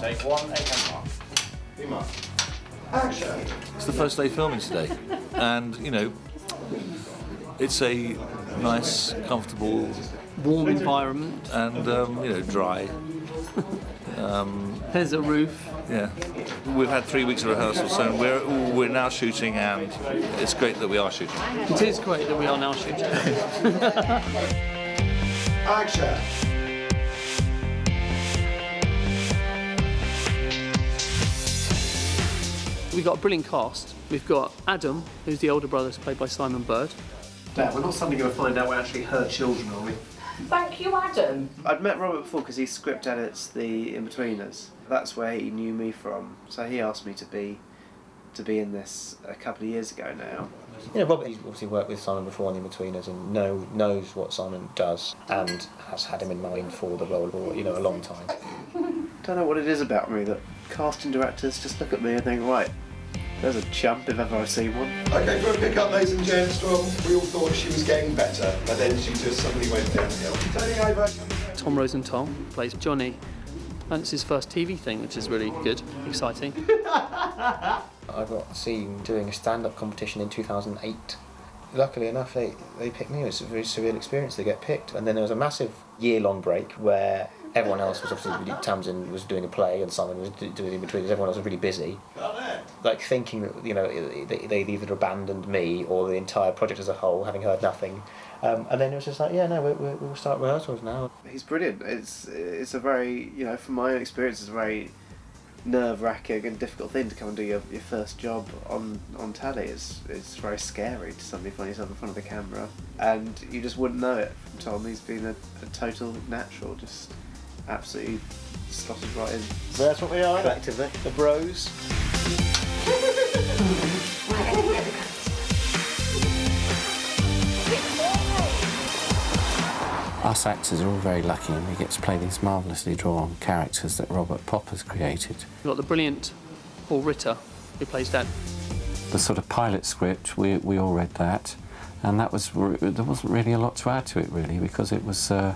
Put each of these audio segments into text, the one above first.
Take one, Action! It's the first day filming today, and you know, it's a nice, comfortable, warm environment. and you know, dry. There's a roof. Yeah, we've had 3 weeks of rehearsal, so we're now shooting, and it's great that we are shooting. It is great that we are now shooting. Action! We've got a brilliant cast. We've got Adam, who's the older brother, played by Simon Bird. Dad, we're not suddenly going to find out we're actually her children, are we? Thank you, Adam. I'd met Robert before because he script edits the In-Betweeners. That's where he knew me from. So he asked me to be in this a couple of years ago now. You know, Robert, he's obviously worked with Simon before on The In-Betweeners and knows what Simon does and has had him in mind for the role for, you know, a long time. Don't know what it is about me that casting directors just look at me and think, right, there's a chump if ever I've seen one. Okay, for a pick-up, ladies and gents, well, we all thought she was getting better, but then she just suddenly went downhill. Turning over. Tom Rosenthal plays Johnny, and it's his first TV thing, which is really good, exciting. I got seen doing a stand-up competition in 2008. Luckily enough, they picked me. It was a very surreal experience to get picked. And then there was a massive year-long break where everyone else was obviously, Tamsin was doing a play and Simon was doing In-Betweeners. Everyone else was really busy. Like thinking that, you know, they'd either abandoned me or the entire project as a whole, having heard nothing. And then it was just like, yeah, no, we'll start rehearsals now. He's brilliant. It's a very, you know, from my own experience, it's a very nerve-wracking and difficult thing to come and do your first job on telly. It's very scary to suddenly find yourself in front of the camera, and you just wouldn't know it from Tom. He's been a total natural, just absolutely slotted right in. So that's what we are, collectively. The bros. Us actors are all very lucky and we get to play these marvellously drawn characters that Robert Popper's created. We've got the brilliant Paul Ritter, who plays Dad. The sort of pilot script, we all read that, and there wasn't really a lot to add to it, really, because it was so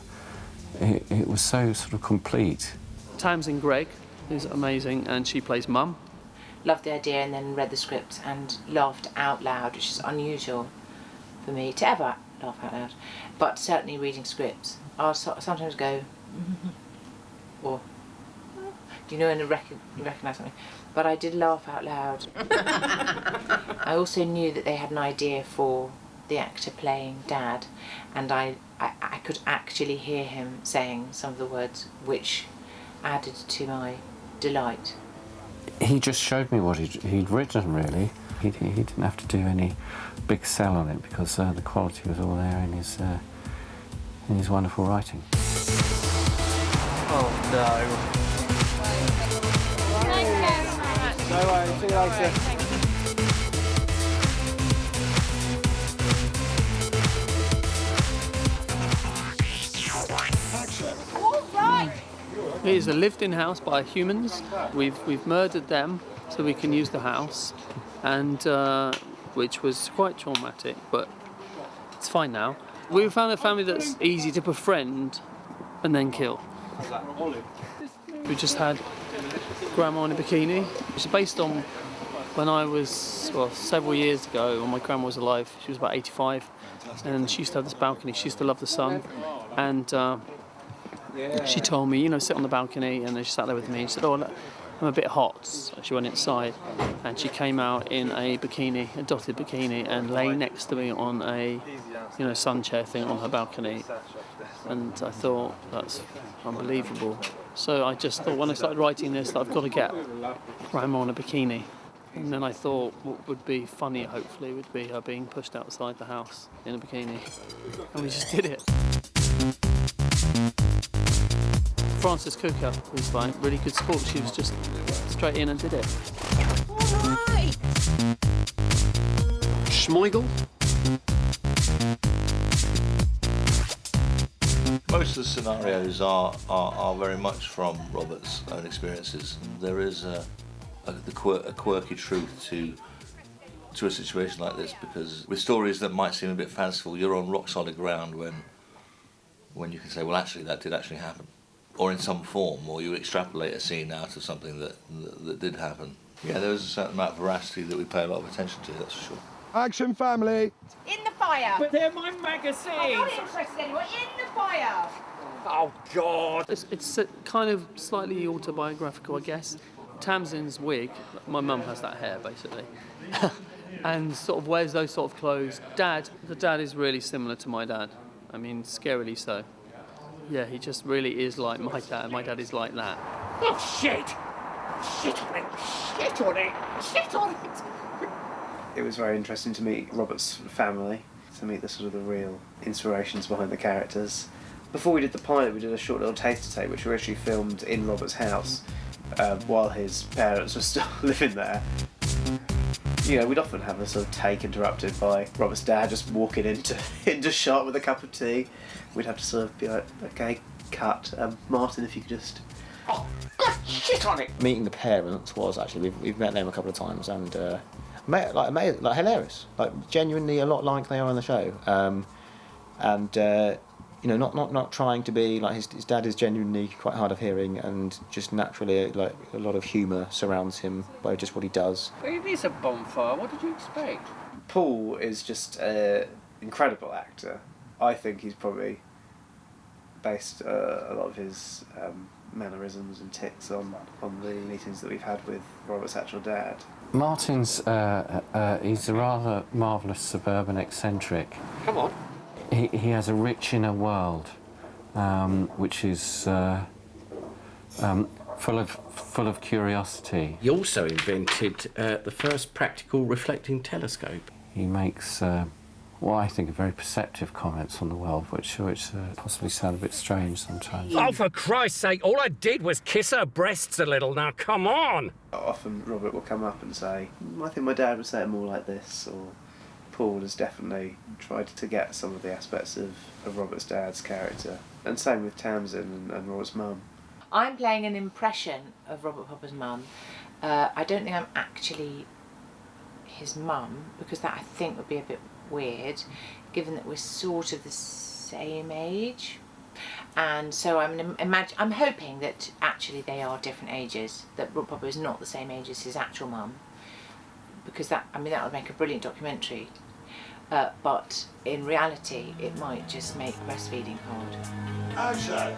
sort of complete. Tamsin Gregg is amazing, and she plays Mum. Loved the idea and then read the script and laughed out loud, which is unusual for me to ever laugh out loud. But certainly reading scripts, I'll sometimes go, or, do you know, and recognise something. But I did laugh out loud. I also knew that they had an idea for the actor playing Dad, and I could actually hear him saying some of the words, which added to my delight. He just showed me what he'd written, really. He didn't have to do any big sell on it because the quality was all there in his wonderful writing. Oh no. No worries, see you later. It is a lived-in house by humans. We've murdered them so we can use the house, and which was quite traumatic, but it's fine now. We found a family that's easy to befriend and then kill. We just had Grandma in a Bikini. It's based on when I was, well, several years ago when my grandma was alive. She was about 85, and she used to have this balcony. She used to love the sun, and she told me, you know, sit on the balcony, and then she sat there with me and she said, oh, look, I'm a bit hot. So she went inside and she came out in a bikini, a dotted bikini, and lay next to me on a, you know, sun chair thing on her balcony. And I thought, that's unbelievable. So I just thought when I started writing this that I've got to get Grandma in a bikini. And then I thought what would be funnier, hopefully, would be her being pushed outside the house in a bikini. And we just did it. Frances Cooker was like really good sport. She was just straight in and did it. Schmeigel? Most of the scenarios are very much from Robert's own experiences. There is a quirky truth to a situation like this, because with stories that might seem a bit fanciful, you're on rock solid ground when you can say, well, actually, that did actually happen, or in some form, or you extrapolate a scene out of something that did happen. Yeah, there is a certain amount of veracity that we pay a lot of attention to, that's for sure. Action, family. In the fire. But they're my magazines! I'm not interested anymore. In the fire. Oh, God! It's kind of slightly autobiographical, I guess. Tamsin's wig, my mum has that hair, basically. And sort of wears those sort of clothes. The dad is really similar to my dad. I mean, scarily so. Yeah, he just really is like my dad. My dad is like that. Oh, shit! Shit on it! Shit on it! Shit on it! It was very interesting to meet Robert's family, to meet the sort of the real inspirations behind the characters. Before we did the pilot, we did a short little taster tape, which we actually filmed in Robert's house while his parents were still living there. You know, we'd often have a sort of take interrupted by Robert's dad just walking into shot with a cup of tea. We'd have to sort of be like, okay, cut. Martin, if you could just... Oh, God, shit on it! Meeting the parents was actually, we've met them a couple of times, and like hilarious, like genuinely a lot like they are on the show, you know, not trying to be like his dad is genuinely quite hard of hearing, and just naturally like a lot of humour surrounds him by just what he does. It is a bonfire, what did you expect? Paul is just an incredible actor. I think he's probably based a lot of his mannerisms and tics on the meetings that we've had with Robert's actual dad. Martin's he's a rather marvellous suburban eccentric. Come on. He has a rich inner world, which is full of curiosity. He also invented the first practical reflecting telescope. He makes what I think are very perceptive comments on the world, which possibly sound a bit strange sometimes. Oh, for Christ's sake, all I did was kiss her breasts a little, now come on! Often Robert will come up and say, I think my dad would say it more like this, or Paul has definitely tried to get some of the aspects of Robert's dad's character. And same with Tamsin and Robert's mum. I'm playing an impression of Robert Popper's mum. I don't think I'm actually his mum, because that I think would be a bit weird, given that we're sort of the same age. And so I'm hoping that actually they are different ages, that Robert Popper is not the same age as his actual mum, because that would make a brilliant documentary. But in reality, it might just make breastfeeding hard. Action.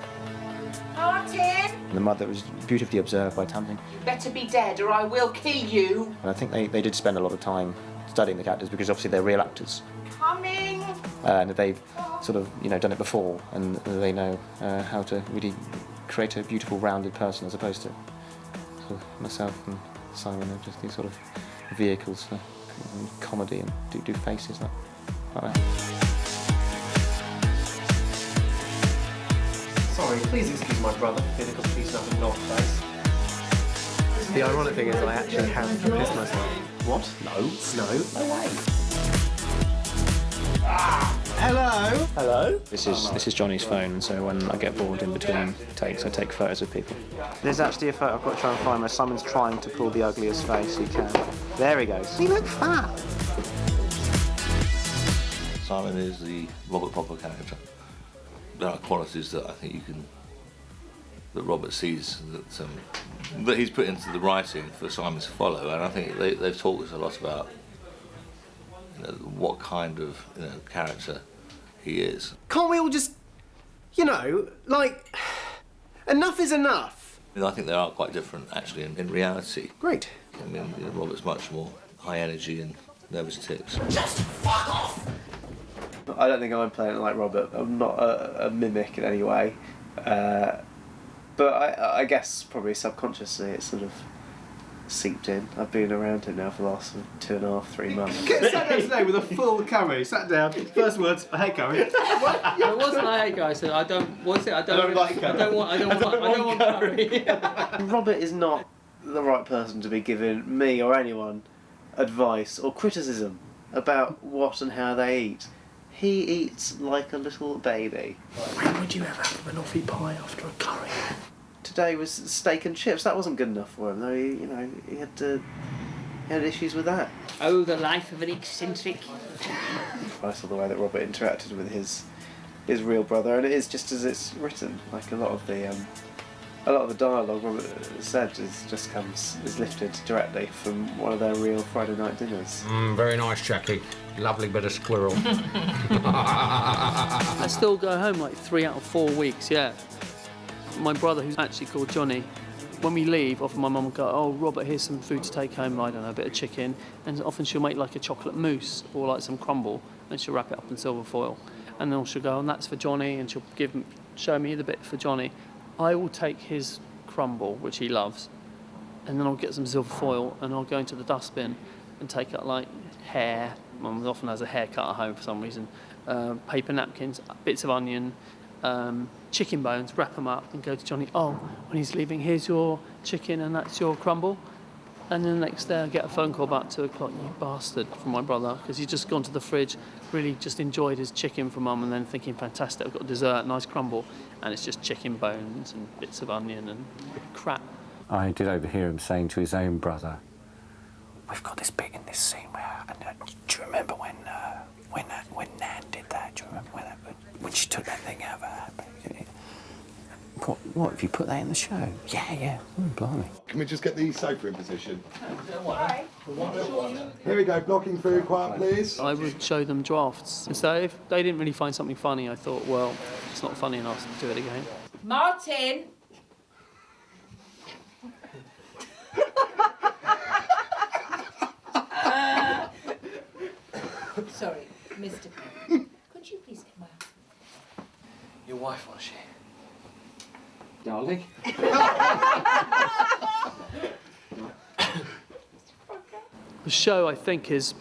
Martin! The mother was beautifully observed by Tamsin. You better be dead or I will kill you. And I think they did spend a lot of time studying the characters, because obviously they're real actors. Coming! And they've sort of, you know, done it before, and they know how to really create a beautiful, rounded person, as opposed to sort of myself and Simon are just these sort of vehicles for comedy and do faces like that. Sorry, please excuse my brother for being a complete and utter knob-face. The ironic thing is I actually have pissed myself. What? No. No way. Hello? Hello? This is Johnny's phone, and so when I get bored in between takes, I take photos of people. There's actually a photo I've got to try and find where Simon's trying to pull the ugliest face he can. There he goes. You look fat. Simon is the Robert Popper character. There are qualities that I think that Robert sees that he's put into the writing for Simon to follow, and I think they've talked us a lot about, you know, what kind of, you know, character he is. Can't we all just, you know, like, enough is enough? I mean, I think they are quite different, actually, in reality. Great. I mean, you know, Robert's much more high energy and nervous tics. Just fuck off! I don't think I'm playing it like Robert. I'm not a mimic in any way. But I guess probably subconsciously it's sort of seeped in. I've been around him now for the last 2.5, 3 months. Get sat down today with a full curry. Sat down. First words, I hate curry. It wasn't I hate guys. I don't. What's it? I don't like curry. I don't want curry. Robert is not the right person to be giving me or anyone advice or criticism about what and how they eat. He eats like a little baby. When would you ever have a banoffee pie after a curry? Today was steak and chips. That wasn't good enough for him, though. He had issues with that. Oh, the life of an eccentric. I saw the way that Robert interacted with his real brother, and it is just as it's written. Like a lot of the dialogue Robert said is lifted directly from one of their real Friday night dinners. Very nice, Jackie. Lovely bit of squirrel. I still go home like 3 out of 4 weeks. Yeah. My brother, who's actually called Johnny, when we leave, often my mum will go, "Oh, Robert, here's some food to take home. I don't know, a bit of chicken," and often she'll make like a chocolate mousse or like some crumble, and she'll wrap it up in silver foil, and then she'll go, "And that's for Johnny," and she'll show me the bit for Johnny. I will take his crumble, which he loves, and then I'll get some silver foil, and I'll go into the dustbin and take out like hair. Mum often has a haircut at home for some reason. Paper napkins, bits of onion. Chicken bones, wrap them up and go to Johnny. "Oh, when he's leaving, here's your chicken and that's your crumble." And then the next day I get a phone call about 2 o'clock, "You bastard," from my brother, because he's just gone to the fridge, really just enjoyed his chicken from Mum, and then thinking, fantastic, I've got dessert, nice crumble, and it's just chicken bones and bits of onion and crap. I did overhear him saying to his own brother, "We've got this bit in this scene where, do you remember when Nan did that? Do you remember when she took that thing out of her? What if you put that in the show?" Yeah. Blimey. Can we just get the sofa in position? Here we go, blocking through, quiet please. I would show them drafts. And so if they didn't really find something funny, I thought, well, it's not funny enough to do it again. Martin! Sorry, Mr. Could you please get my husband? Your wife, was she? Darling? The show, I think, is,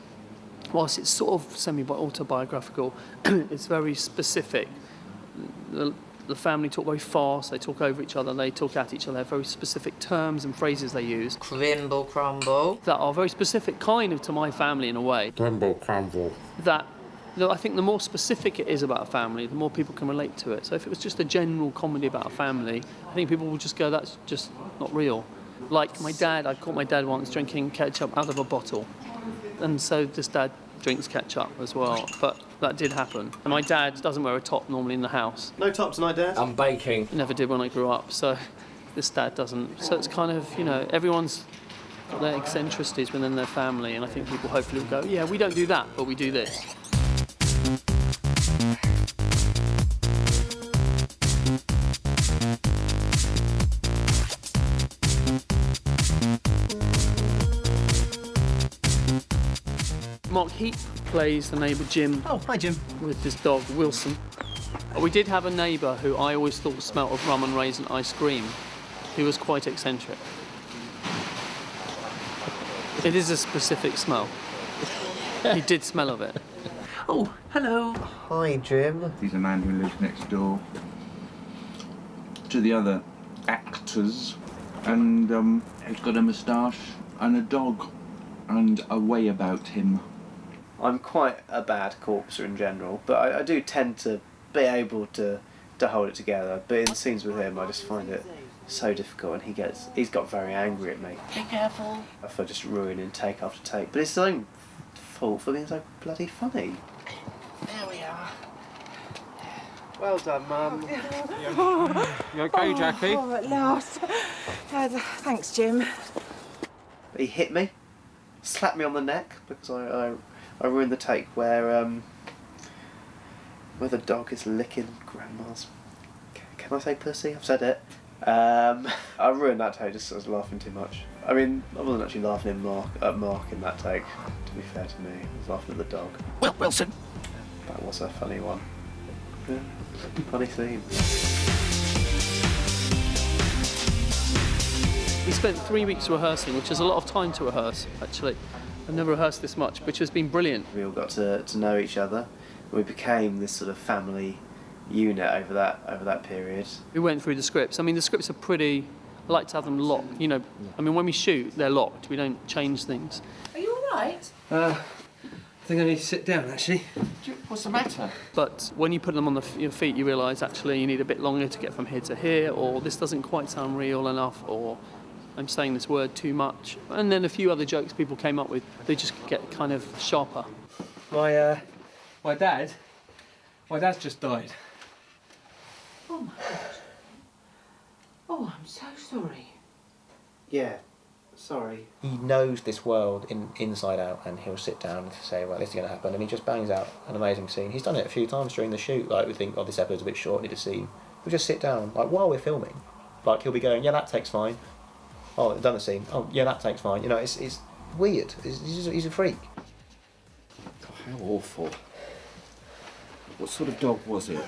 whilst it's sort of semi-autobiographical, it's very specific. The family talk very fast, they talk over each other, they talk at each other, they have very specific terms and phrases they use. Crimble crumble. That are very specific, kind of, to my family in a way. Crimble crumble. That, I think the more specific it is about a family, the more people can relate to it. So if it was just a general comedy about a family, I think people would just go, that's just not real. Like my dad, I caught my dad once drinking ketchup out of a bottle. And so this dad drinks ketchup as well, but that did happen. And my dad doesn't wear a top normally in the house. No top tonight, Dad? I'm baking. He never did when I grew up, so this dad doesn't. So it's kind of, everyone's got their eccentricities within their family, and I think people hopefully will go, yeah, we don't do that, but we do this. Mark Heap plays the neighbour Jim. Oh, hi Jim. With his dog Wilson. We did have a neighbour who I always thought smelt of rum and raisin ice cream, who was quite eccentric. It is a specific smell. He did smell of it. Oh, hello. Hi, Jim. He's a man who lives next door to the other actors, and he's got a moustache and a dog and a way about him. I'm quite a bad corpser in general, but I do tend to be able to hold it together. But in scenes with him, I just find it so difficult, and he's got very angry at me. Be careful. For just ruining take after take. But it's his own fault for being so bloody funny. There we are. Well done, Mum. You okay, Jackie? Oh, at last. Thanks, Jim. He hit me, slapped me on the neck because I ruined the take where the dog is licking Grandma's. Can I say pussy? I've said it. I ruined that take just 'cause I was laughing too much. I mean, I wasn't actually laughing at Mark in that take, to be fair to me. I was laughing at the dog. Well, Wilson. That was a funny one. Yeah, funny scene. We spent 3 weeks rehearsing, which is a lot of time to rehearse, actually. I've never rehearsed this much, which has been brilliant. We all got to know each other. We became this sort of family unit over that period. We went through the scripts. I mean, the scripts are pretty... I like to have them locked, you know. I mean, when we shoot, they're locked. We don't change things. Are you all right? I think I need to sit down, actually. What's the matter? But when you put them on your feet, you realise actually you need a bit longer to get from here to here, or this doesn't quite sound real enough, or I'm saying this word too much. And then a few other jokes people came up with, they just get kind of sharper. My dad's just died. Oh my God. Oh, I'm so sorry. Yeah, sorry. He knows this world inside out, and he'll sit down and say, well, this is going to happen, and he just bangs out an amazing scene. He's done it a few times during the shoot. Like, we think, oh, this episode's a bit short, need a scene. We'll just sit down, like, while we're filming. Like, he'll be going, yeah, that take's fine. Oh, done the scene. Oh, yeah, that take's fine. You know, it's weird. He's a freak. God, how awful. What sort of dog was it?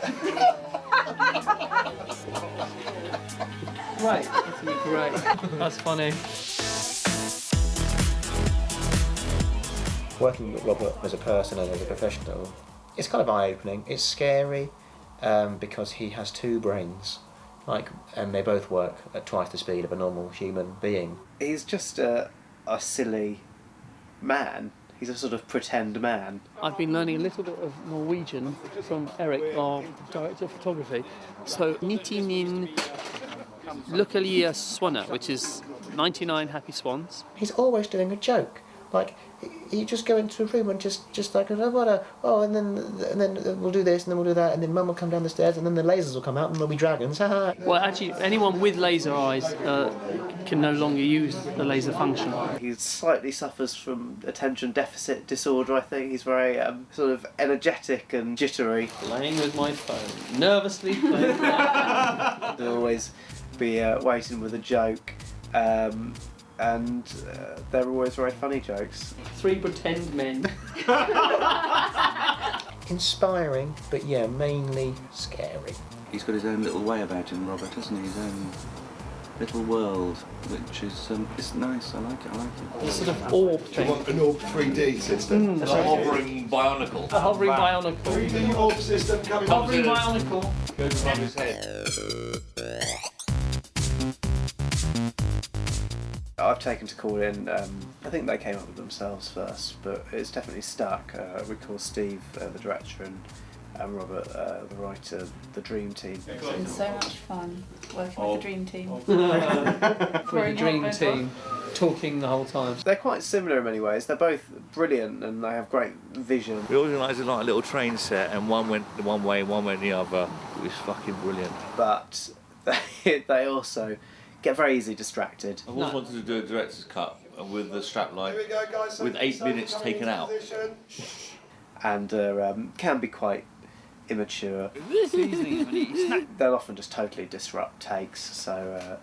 Great, that's gonna be great. That's funny. Working with Robert as a person and as a professional, it's kind of eye-opening. It's scary because he has two brains, and they both work at twice the speed of a normal human being. He's just a silly man. He's a sort of pretend man. I've been learning a little bit of Norwegian from Eric, our director of photography. So, 99 lykkelige swaner, which is 99 happy swans. He's always doing a joke. Like, you just go into a room and just like, oh, and then we'll do this, and then we'll do that, and then Mum will come down the stairs, and then the lasers will come out, and there'll be dragons. Well, actually, anyone with laser eyes can no longer use the laser function. He slightly suffers from attention deficit disorder, I think. He's very sort of energetic and jittery. Playing with my phone. Nervously playing. He'll always be waiting with a joke. And they're always very funny jokes. 3 pretend men. Inspiring, but yeah, mainly scary. He's got his own little way about him, Robert, hasn't he? His own little world, which is it's nice. I like it. The sort of orb thing. Do you want an orb 3D system? A hovering bionicle. A hovering bionicle. 3D orb system coming up. Hovering bionicle. Goes above his head. I've taken to call in, I think they came up with themselves first, but it's definitely stuck. We call Steve the director and Robert the writer, the Dream Team. It's been so much fun working with the Dream Team. With the Dream Team, talking the whole time. They're quite similar in many ways. They're both brilliant and they have great vision. We organised it like a little train set, and one went one way, one went the other. It was fucking brilliant. But they also get very easily distracted. I've always wanted to do a director's cut with the strapline, Here we go, guys. with 8 minutes Coming taken into out. position. And can be quite immature. They'll often just totally disrupt takes, so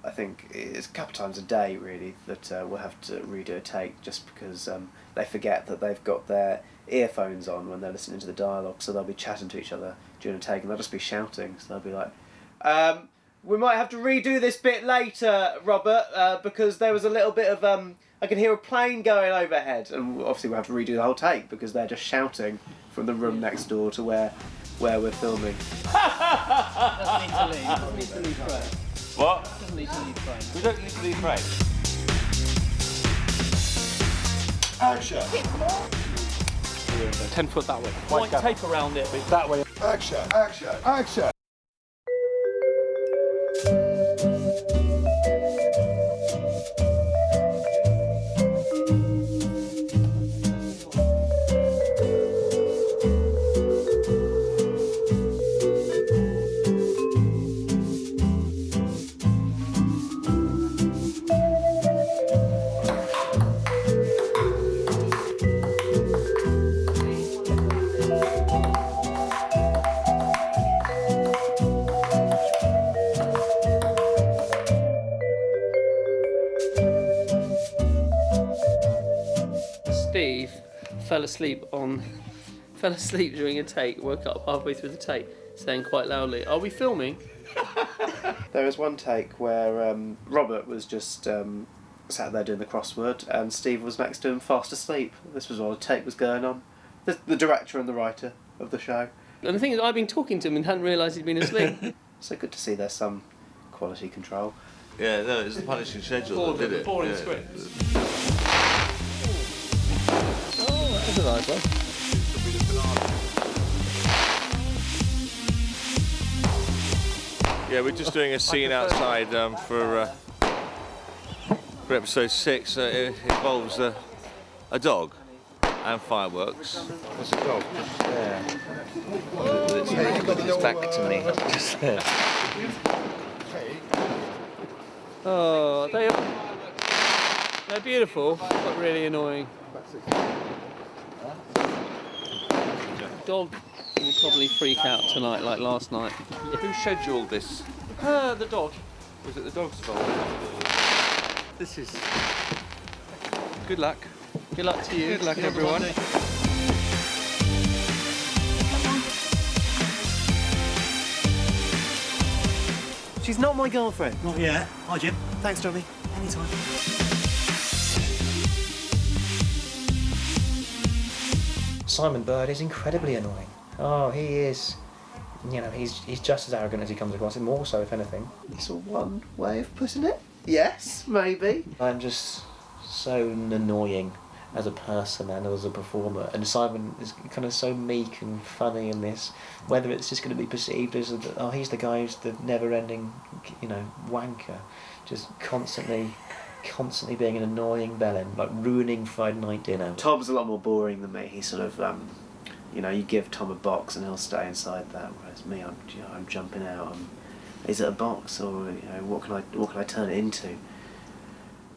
I think it's a couple of times a day really that we'll have to redo a take just because they forget that they've got their earphones on when they're listening to the dialogue, so they'll be chatting to each other during a take and they'll just be shouting, so they'll be like, we might have to redo this bit later, Robert, because there was a little bit of I can hear a plane going overhead, and obviously we'll have to redo the whole take because they're just shouting from the room next door to where we're filming. Doesn't need to leave. Doesn't need to leave frame. What? Doesn't need to leave frame. We don't need to leave frame. Action. 10 foot that way. White tape around it. That way. Action. Action. Action. Steve fell asleep during a take, woke up halfway through the take, saying quite loudly, "Are we filming?" There was one take where Robert was just sat there doing the crossword and Steve was next to him fast asleep. This was while the take was going on. The director and the writer of the show. And the thing is, I'd been talking to him and hadn't realised he'd been asleep. So good to see there's some quality control. Yeah, no, it's the punishing schedule that did it. Boring yeah. script. Oh, that was a nice one. Yeah, we're just doing a scene outside for episode 6. It involves a dog and fireworks. What's a dog? There. It's back to me. Just there. Oh, they're beautiful, but really annoying. Dog will probably freak out tonight, like last night. Who scheduled this? The dog. Was it the dog's fault? This is... Good luck. Good luck to you. Good luck, everyone. She's not my girlfriend. Not yet. Hi, Jim. Thanks, Johnny. Anytime. Simon Bird is incredibly annoying. Oh, he is. You know, he's just as arrogant as he comes across, and more so, if anything. It's one way of putting it. Yes, maybe. I'm just so annoying as a person and as a performer, and Simon is kind of so meek and funny in this. Whether it's just going to be perceived as he's the guy who's the never-ending, wanker, just constantly being an annoying bellend, like ruining Friday night dinner. Tom's a lot more boring than me. He's sort of, you give Tom a box and he'll stay inside that, whereas me, I'm jumping out. Is it a box, or what can I turn it into?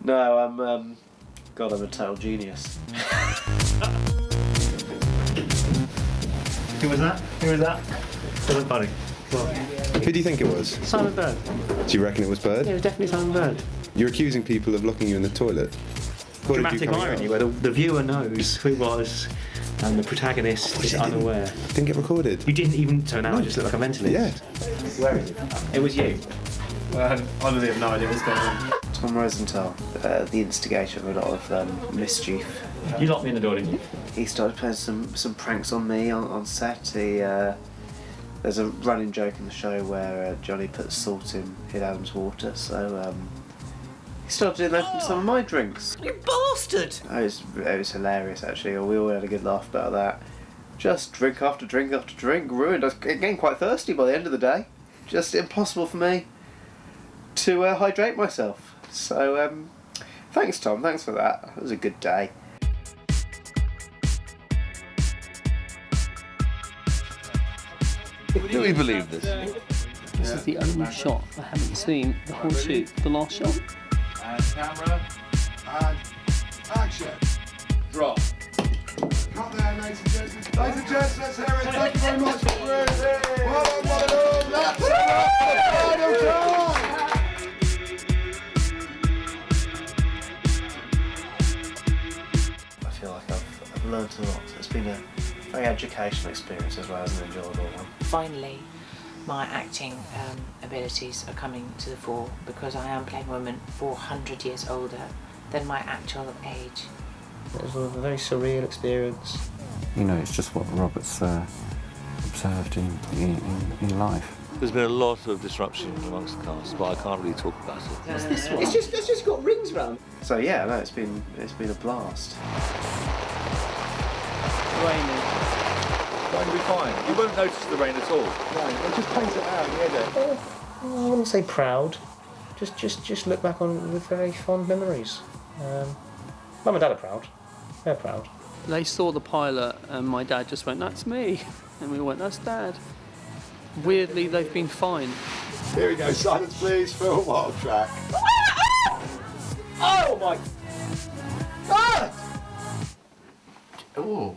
No, I'm a total genius. Who was that? Wasn't funny. Who do you think it was? Simon Bird. Do you reckon it was Bird? Yeah, it was definitely Simon Bird. You're accusing people of locking you in the toilet. What did you Dramatic come irony, out? where the viewer knows who it was and the protagonist is unaware. Didn't get recorded. You didn't even turn out, I just look like a mentalist. Yeah. Where is it? It was you. I honestly have no idea what's going on. Tom Rosenthal, the instigator of a lot of mischief. You locked me in the door, didn't you? He started playing some pranks on me on set. There's a running joke in the show where Johnny puts salt in Adam's water, so he started doing that in some of my drinks. You bastard! It was hilarious, actually. We all had a good laugh about that. Just drink after drink after drink, ruined. I was getting quite thirsty by the end of the day. Just impossible for me to hydrate myself. So, thanks, Tom. Thanks for that. It was a good day. Do we believe this? This is the only shot I haven't seen the whole shoot. The last shot. And camera. And action. Drop. Cut there, ladies and gents. Ladies and gents, let's hear it. Thank you very much for Bruce. Well done, well done. That's enough for the final time. I feel like I've learnt a lot. It's been a very educational experience as well as an enjoyable one. Finally, my acting abilities are coming to the fore because I am playing a woman 400 years older than my actual age. It was a very surreal experience. It's just what Robert's observed in life. There's been a lot of disruption amongst the cast, but I can't really talk about it. What's this one? It's just got rings round. So yeah, no, it's been a blast. Raining. Going to be fine. You won't notice the rain at all. No, we'll just paint it out, yeah. I wouldn't say proud. Just look back on with very fond memories. Mum and Dad are proud. They're proud. They saw the pilot and my dad just went, "That's me," and we went, "That's Dad." Weirdly, they've been fine. Here we go. Silence, please. Film wild track. Oh my... Ah! Oh.